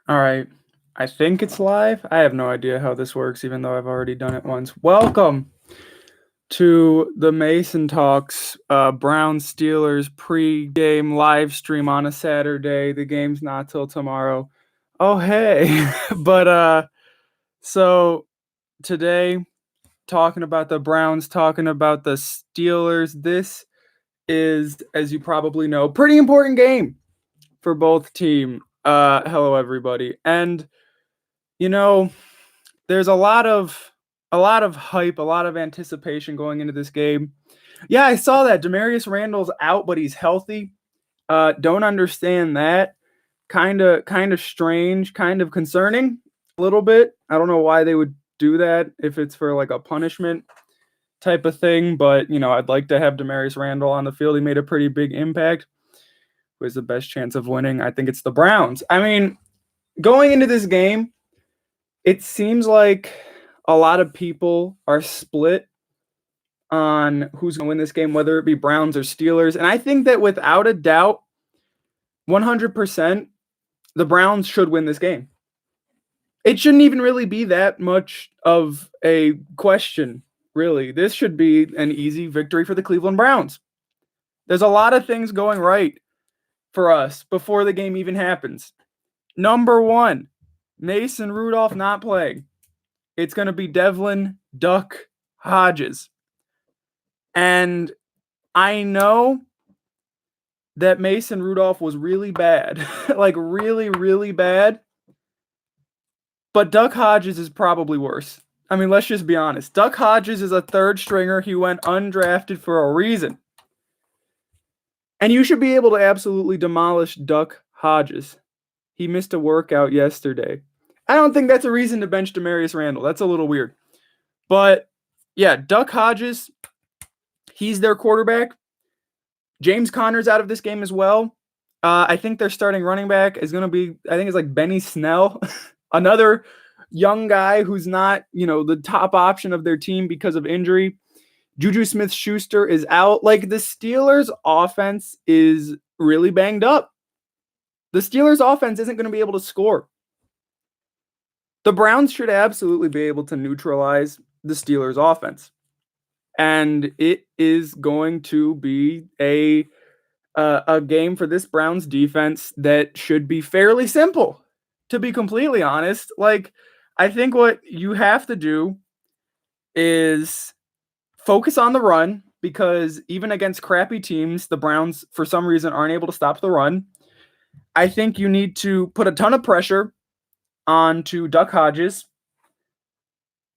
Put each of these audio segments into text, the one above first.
All right. I think it's live. I have no idea how this works, even though I've already done it once. Welcome to the Mason Talks Browns Steelers pre-game live stream on a Saturday. The game's not till tomorrow. Oh hey. So today talking about the Browns, talking about the Steelers. This is, as you probably know, pretty important game for both team. Hello everybody. And you know, there's a lot of hype, a lot of anticipation going into this game. Yeah, I saw that Demarius Randall's out, but he's healthy. Don't understand that. Kind of strange, kind of concerning a little bit. I don't know why they would do that if it's for like a punishment type of thing, but I'd like to have Demarius Randall on the field. He made a pretty big impact. Who has the best chance of winning? I think it's the Browns. I mean, going into this game, it seems like a lot of people are split on who's going to win this game, whether it be Browns or Steelers. And I think that without a doubt, 100%, the Browns should win this game. It shouldn't even really be that much of a question, really. This should be an easy victory for the Cleveland Browns. There's a lot of things going right for us before the game even happens. Number one, Mason Rudolph not playing. It's going to be Devlin Duck Hodges. And I know that Mason Rudolph was really bad, like really, really bad. But Duck Hodges is probably worse. I mean, let's just be honest. Duck Hodges is a third stringer. He went undrafted for a reason. And you should be able to absolutely demolish Duck Hodges. He missed a workout yesterday. I don't think that's a reason to bench Demarius Randall. That's a little weird. But yeah, Duck Hodges, he's their quarterback. James Conner's out of this game as well. I think their starting running back is going to be, I think it's like Benny Snell, another young guy who's not, the top option of their team because of injury. Juju Smith-Schuster is out. Like, the Steelers' offense is really banged up. The Steelers' offense isn't going to be able to score. The Browns should absolutely be able to neutralize the Steelers' offense. And it is going to be a game for this Browns defense that should be fairly simple, to be completely honest. Like, I think what you have to do is focus on the run, because even against crappy teams, the Browns, for some reason, aren't able to stop the run. I think you need to put a ton of pressure onto Duck Hodges.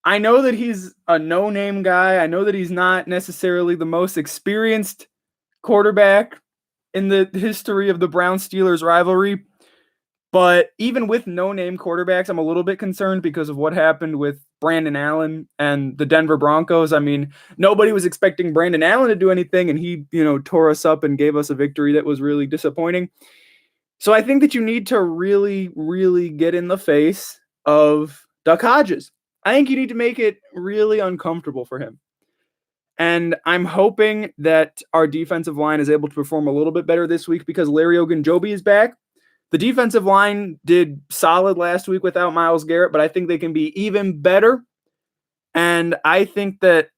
I know that he's a no-name guy. I know that he's not necessarily the most experienced quarterback in the history of the Browns-Steelers rivalry. But even with no-name quarterbacks, I'm a little bit concerned because of what happened with Brandon Allen and the Denver Broncos. I mean, nobody was expecting Brandon Allen to do anything, and he, tore us up and gave us a victory that was really disappointing. So I think that you need to really, really get in the face of Duck Hodges. I think you need to make it really uncomfortable for him. And I'm hoping that our defensive line is able to perform a little bit better this week because Larry Ogunjobi is back. The defensive line did solid last week without Myles Garrett, but I think they can be even better. And I think that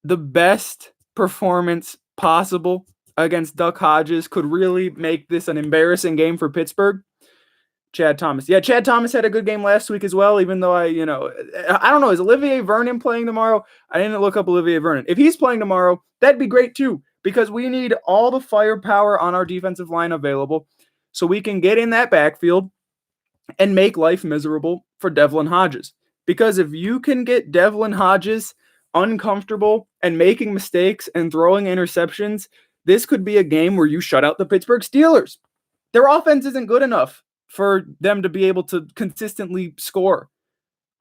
the best performance possible against Duck Hodges could really make this an embarrassing game for Pittsburgh. Chad Thomas. Yeah, Chad Thomas had a good game last week as well, even though I don't know. Is Olivier Vernon playing tomorrow? I didn't look up Olivier Vernon. If he's playing tomorrow, that'd be great too, because we need all the firepower on our defensive line available so we can get in that backfield and make life miserable for Devlin Hodges. Because if you can get Devlin Hodges uncomfortable and making mistakes and throwing interceptions, this could be a game where you shut out the Pittsburgh Steelers. Their offense isn't good enough for them to be able to consistently score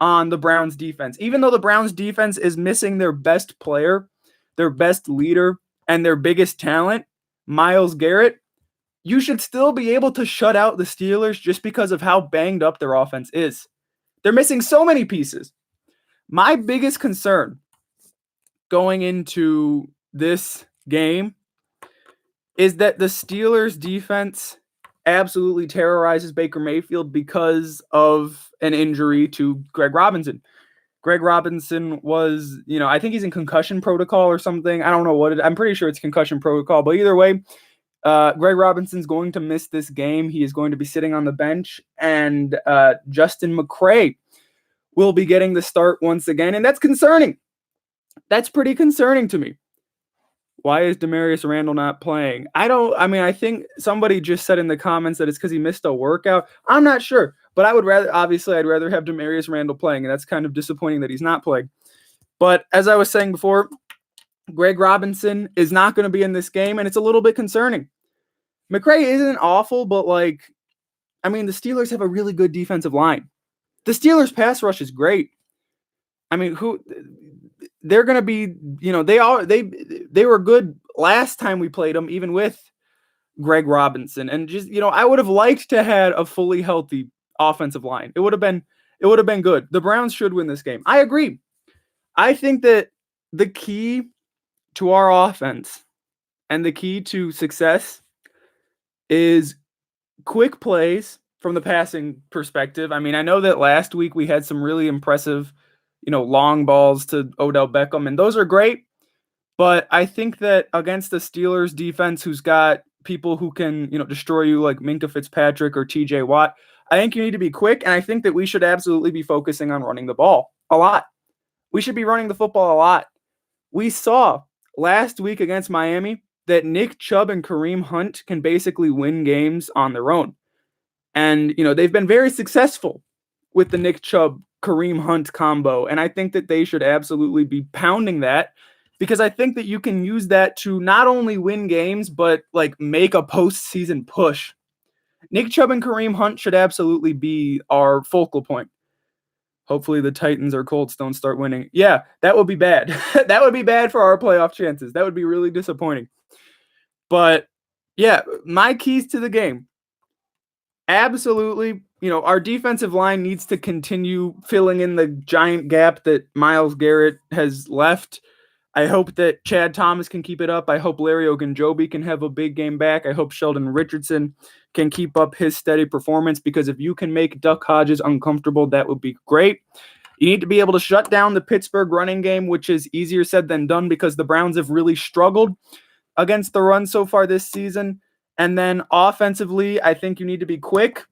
on the Browns defense. Even though the Browns defense is missing their best player, their best leader, and their biggest talent, Myles Garrett, you should still be able to shut out the Steelers just because of how banged up their offense is. They're missing so many pieces. My biggest concern going into this game is that the Steelers defense absolutely terrorizes Baker Mayfield because of an injury to Greg Robinson. Greg Robinson was, I think he's in concussion protocol or something. I don't know I'm pretty sure it's concussion protocol, but either way, Greg Robinson's going to miss this game. He is going to be sitting on the bench, and Justin McCray will be getting the start once again, and that's concerning. That's pretty concerning to me. Why is Demarius Randall not playing? I think somebody just said in the comments that it's because he missed a workout. I'm not sure, but I'd rather have Demarius Randall playing, and that's kind of disappointing that he's not playing. But as I was saying before, Greg Robinson is not going to be in this game, and it's a little bit concerning. McCray isn't awful, but the Steelers have a really good defensive line. The Steelers' pass rush is great. They're going to be, they were good last time we played them, even with Greg Robinson. And just, I would have liked to have a fully healthy offensive line. It would have been good. The Browns should win this game. I agree. I think that the key to our offense and the key to success is quick plays from the passing perspective. I know that last week we had some really impressive, long balls to Odell Beckham, and those are great. But I think that against the Steelers defense, who's got people who can, destroy you like Minkah Fitzpatrick or TJ Watt, I think you need to be quick, and I think that we should absolutely be focusing on running the ball a lot. We should be running the football a lot. We saw last week against Miami that Nick Chubb and Kareem Hunt can basically win games on their own. And, they've been very successful with the Nick Chubb Kareem Hunt combo. And I think that they should absolutely be pounding that, because I think that you can use that to not only win games, but make a postseason push. Nick Chubb and Kareem Hunt should absolutely be our focal point. Hopefully the Titans or Colts don't start winning. Yeah, that would be bad. That would be bad for our playoff chances. That would be really disappointing. But yeah, my keys to the game. Absolutely, our defensive line needs to continue filling in the giant gap that Myles Garrett has left. I hope that Chad Thomas can keep it up. I hope Larry Ogunjobi can have a big game back. I hope Sheldon Richardson can keep up his steady performance, because if you can make Duck Hodges uncomfortable, that would be great. You need to be able to shut down the Pittsburgh running game, which is easier said than done because the Browns have really struggled against the run so far this season. And then offensively, I think you need to be quick.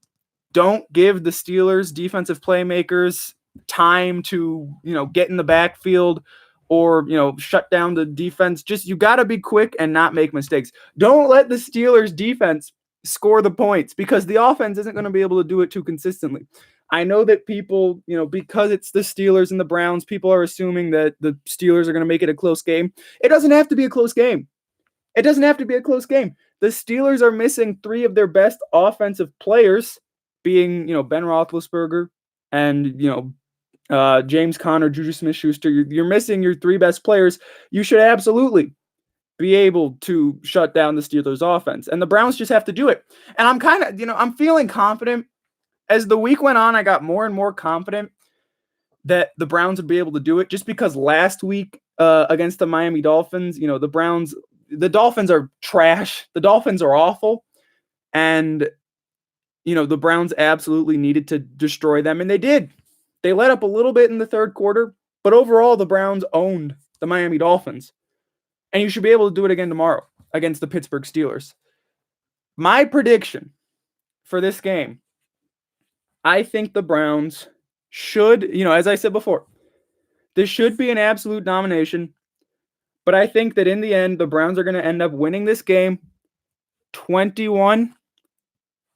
Don't give the Steelers defensive playmakers time to, get in the backfield or, shut down the defense. Just, you got to be quick and not make mistakes. Don't let the Steelers defense score the points, because the offense isn't going to be able to do it too consistently. I know that people, because it's the Steelers and the Browns, people are assuming that the Steelers are going to make it a close game. It doesn't have to be a close game. It doesn't have to be a close game. The Steelers are missing three of their best offensive players, being, Ben Roethlisberger and, James Conner, Juju Smith-Schuster. You're missing your three best players. You should absolutely be able to shut down the Steelers offense. And the Browns just have to do it. And I'm kind of, I'm feeling confident. As the week went on, I got more and more confident that the Browns would be able to do it, just because last week against the Miami Dolphins, the Dolphins are trash. The Dolphins are awful. And, the Browns absolutely needed to destroy them, and they did. They let up a little bit in the third quarter, but overall the Browns owned the Miami Dolphins. And you should be able to do it again tomorrow against the Pittsburgh Steelers. My prediction for this game, I think the Browns should, as I said before, this should be an absolute domination. But I think that in the end, the Browns are going to end up winning this game 21-3,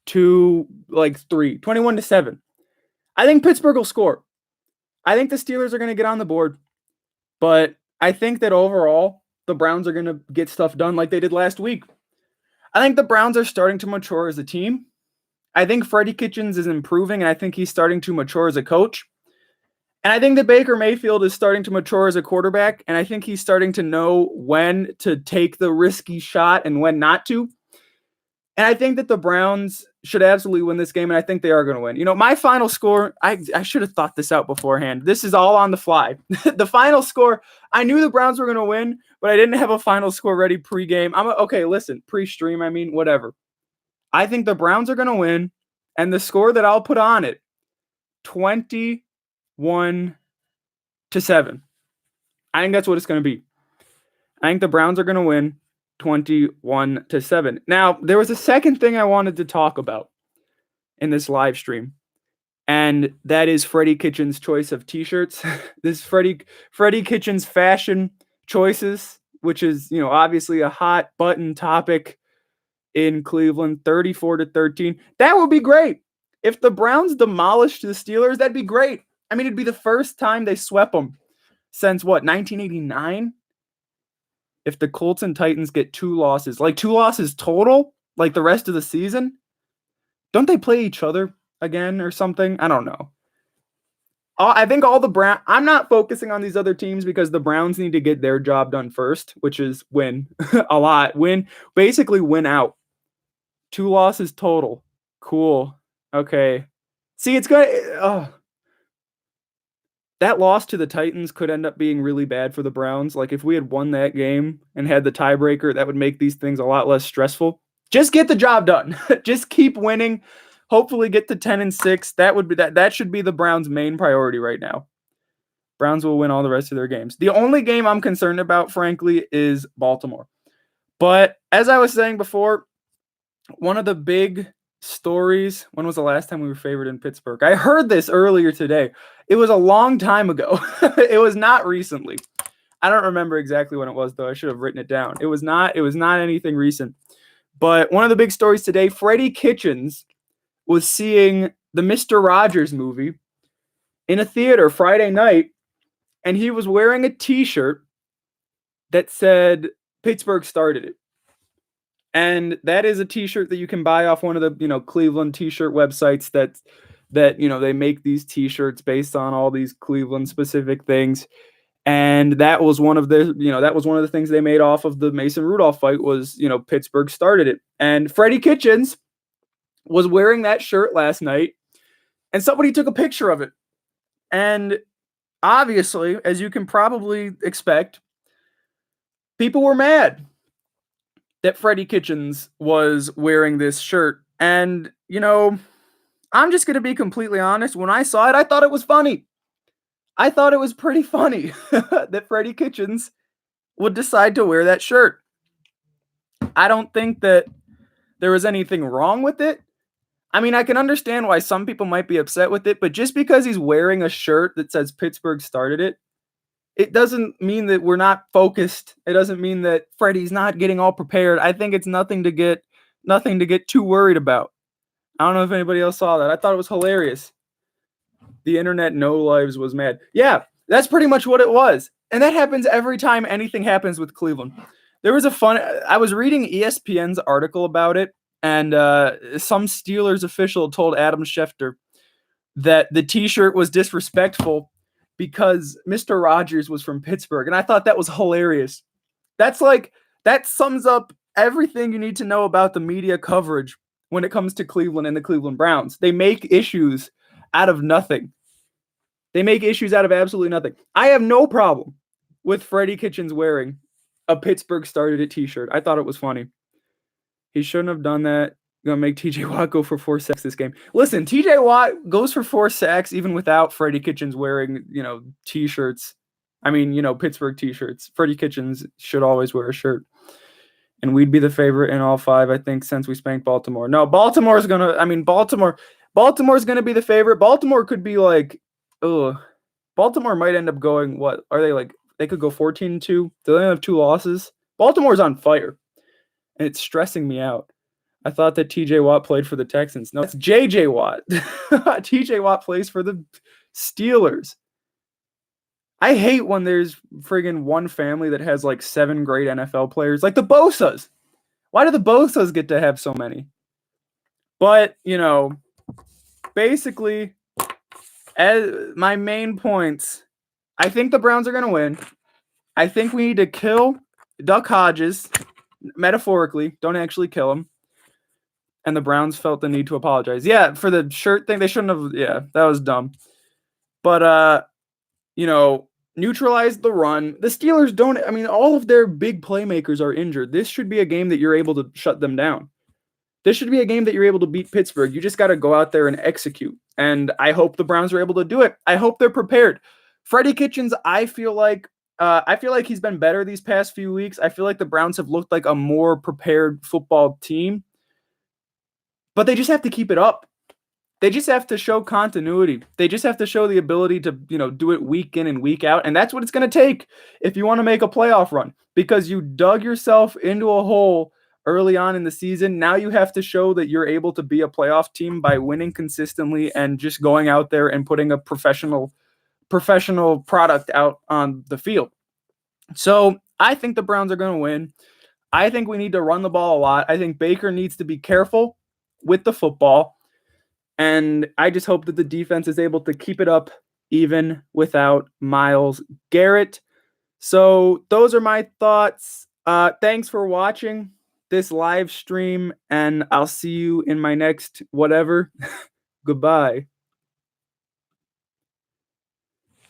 21-7. I think Pittsburgh will score. I think the Steelers are going to get on the board. But I think that overall, the Browns are going to get stuff done like they did last week. I think the Browns are starting to mature as a team. I think Freddie Kitchens is improving, and I think he's starting to mature as a coach. And I think that Baker Mayfield is starting to mature as a quarterback, and I think he's starting to know when to take the risky shot and when not to. And I think that the Browns should absolutely win this game, and I think they are going to win. My final score, I should have thought this out beforehand. This is all on the fly. The final score, I knew the Browns were going to win, but I didn't have a final score ready pre-game. Okay, listen, pre-stream, whatever. I think the Browns are going to win, and the score that I'll put on it, 21-7. I think that's what it's going to be. I think the Browns are going to win 21-7. Now, there was a second thing I wanted to talk about in this live stream, and that is Freddie Kitchens' choice of t-shirts. This Freddie Kitchens fashion choices, which is, obviously a hot button topic in Cleveland, 34-13. That would be great. If the Browns demolished the Steelers, that'd be great. I mean, it'd be the first time they swept them since 1989? If the Colts and Titans get 2 losses, like 2 losses total, like the rest of the season, don't they play each other again or something? I don't know. I think I'm not focusing on these other teams because the Browns need to get their job done first, which is win a lot. Basically win out. 2 losses total. Cool. Okay. See, it's good. That loss to the Titans could end up being really bad for the Browns. Like, if we had won that game and had the tiebreaker, that would make these things a lot less stressful. Just get the job done. Just keep winning. Hopefully get to 10-6. That should be the Browns' main priority right now. Browns will win all the rest of their games. The only game I'm concerned about, frankly, is Baltimore. But as I was saying before, one of the big stories, when was the last time we were favored in Pittsburgh? I heard this earlier today. It was a long time ago. It was not recently. I don't remember exactly when it was, though. I should have written it down. It was not anything recent. But one of the big stories today, Freddie Kitchens was seeing the Mr. Rogers movie in a theater Friday night, and he was wearing a t-shirt that said Pittsburgh started it. And that is a t-shirt that you can buy off one of the, Cleveland t-shirt websites that they make these t-shirts based on all these Cleveland specific things. And that was one of the things they made off of the Mason Rudolph fight was, Pittsburgh started it. And Freddie Kitchens was wearing that shirt last night, and somebody took a picture of it. And obviously, as you can probably expect, people were mad that Freddie Kitchens was wearing this shirt. And, I'm just going to be completely honest. When I saw it, I thought it was funny. I thought it was pretty funny that Freddie Kitchens would decide to wear that shirt. I don't think that there was anything wrong with it. I mean, I can understand why some people might be upset with it, but just because he's wearing a shirt that says Pittsburgh started it, it doesn't mean that we're not focused. It doesn't mean that Freddie's not getting all prepared. I think it's nothing to get too worried about. I don't know if anybody else saw that. I thought it was hilarious. The internet no lives was mad. Yeah, that's pretty much what it was. And that happens every time anything happens with Cleveland. I was reading ESPN's article about it, and some Steelers official told Adam Schefter that the t-shirt was disrespectful because Mr. Rogers was from Pittsburgh. And I thought that was hilarious. That sums up everything you need to know about the media coverage when it comes to Cleveland and the Cleveland Browns. They make issues out of nothing. They make issues out of absolutely nothing. I have no problem with Freddie Kitchens wearing a Pittsburgh started it t-shirt. I thought it was funny. He shouldn't have done that. Gonna make TJ Watt go for 4 sacks this game. Listen, TJ Watt goes for 4 sacks even without Freddie Kitchens wearing, t-shirts. I mean, Pittsburgh t-shirts. Freddie Kitchens should always wear a shirt. And we'd be the favorite in all 5, I think, since we spanked Baltimore. No, Baltimore's gonna be the favorite. Baltimore could be like, Baltimore might end up going, what? Are they like, they could go 14-2. Do they have 2 losses? Baltimore's on fire. And it's stressing me out. I thought that TJ Watt played for the Texans. No, it's JJ Watt. TJ Watt plays for the Steelers. I hate when there's friggin' one family that has like 7 great NFL players, like the Bosas. Why do the Bosas get to have so many? But, basically, as my main points, I think the Browns are going to win. I think we need to kill Duck Hodges, metaphorically. Don't actually kill him. And the Browns felt the need to apologize. Yeah, for the shirt thing, they shouldn't have. Yeah, that was dumb. But, neutralize the run. The Steelers all of their big playmakers are injured. This should be a game that you're able to shut them down. This should be a game that you're able to beat Pittsburgh. You just got to go out there and execute. And I hope the Browns are able to do it. I hope they're prepared. Freddie Kitchens, I feel like he's been better these past few weeks. I feel like the Browns have looked like a more prepared football team, but they just have to keep it up. They just have to show continuity. They just have to show the ability to, do it week in and week out. And that's what it's going to take if you want to make a playoff run, because you dug yourself into a hole early on in the season. Now you have to show that you're able to be a playoff team by winning consistently and just going out there and putting a professional product out on the field. So I think the Browns are going to win. I think we need to run the ball a lot. I think Baker needs to be careful with the football. And I just hope that the defense is able to keep it up even without Myles Garrett. So those are my thoughts. Thanks for watching this live stream, and I'll see you in my next whatever. Goodbye.